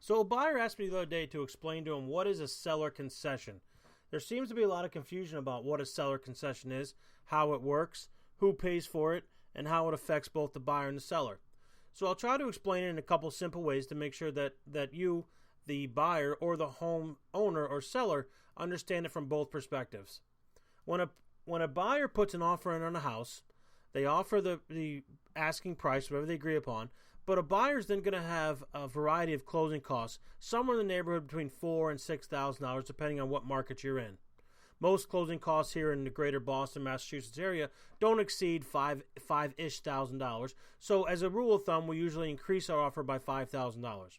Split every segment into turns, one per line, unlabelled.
So a buyer asked me the other day to explain to him what is a seller concession. There seems to be a lot of confusion about what a seller concession is, how it works, who pays for it, and how it affects both the buyer and the seller. So I'll try to explain it in a couple simple ways to make sure that you, the buyer or the home owner or seller, understand it from both perspectives. When a buyer puts an offer in on a house, they offer the asking price, whatever they agree upon, but a buyer's then going to have a variety of closing costs, somewhere in the neighborhood between $4,000 and $6,000, depending on what market you're in. Most closing costs here in the greater Boston, Massachusetts area don't exceed five-ish thousand dollars. So as a rule of thumb, we usually increase our offer by $5,000.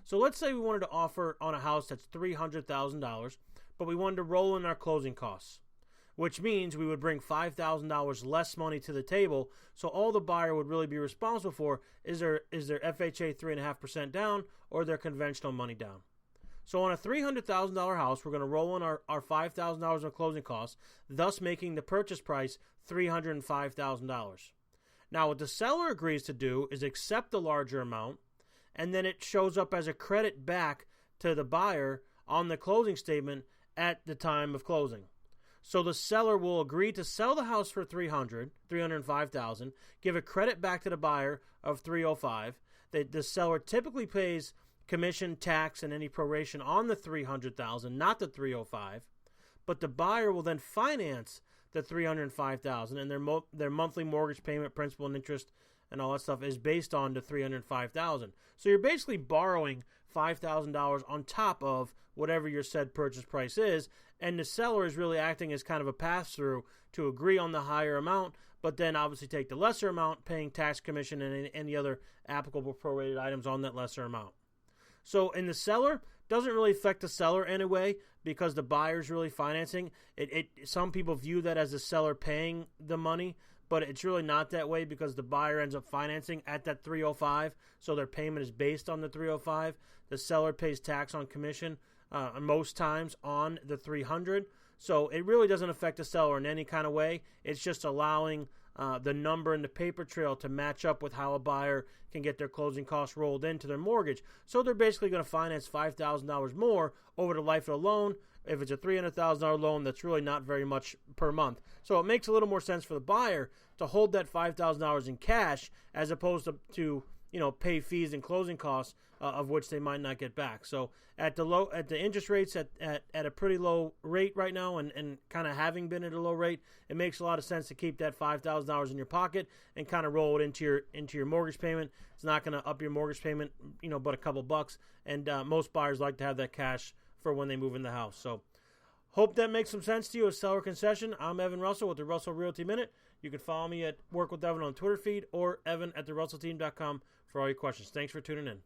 So let's say we wanted to offer on a house that's $300,000, but we wanted to roll in our closing costs, which means we would bring $5,000 less money to the table. So all the buyer would really be responsible for is their FHA 3.5% down or their conventional money down. So on a $300,000 house, we're going to roll in our $5,000 of closing costs, thus making the purchase price $305,000. Now, what the seller agrees to do is accept the larger amount, and then it shows up as a credit back to the buyer on the closing statement at the time of closing. So the seller will agree to sell the house for $305,000, give a credit back to the buyer of $305,000. The seller typically pays commission, tax, and any proration on the $300,000, not the $305,000. But the buyer will then finance the $305,000, and their monthly mortgage payment, principal, and interest, and all that stuff is based on the $305,000. So you're basically borrowing $5,000 on top of whatever your said purchase price is, and the seller is really acting as kind of a pass-through to agree on the higher amount, but then obviously take the lesser amount, paying tax, commission, and any other applicable prorated items on that lesser amount. So in the seller, doesn't really affect the seller anyway because the buyer's really financing. Some people view that as the seller paying the money, but it's really not that way because the buyer ends up financing at that $305,000, so their payment is based on the $305,000. The seller pays tax on commission most times on the $300,000. So it really doesn't affect the seller in any kind of way. It's just allowing the number in the paper trail to match up with how a buyer can get their closing costs rolled into their mortgage. So they're basically going to finance $5,000 more over the life of the loan. If it's a $300,000 loan, that's really not very much per month. So it makes a little more sense for the buyer to hold that $5,000 in cash as opposed to pay fees and closing costs of which they might not get back. So at the interest rates at a pretty low rate right now, and kind of having been at a low rate, it makes a lot of sense to keep that $5,000 in your pocket and kind of roll it into your mortgage payment. It's not going to up your mortgage payment, but a couple bucks. And most buyers like to have that cash for when they move in the house. So hope that makes some sense to you. A seller concession. I'm Evan Russell with the Russell Realty Minute. You can follow me at Work with Evan on Twitter feed or evan@therussellteam.com for all your questions. Thanks for tuning in.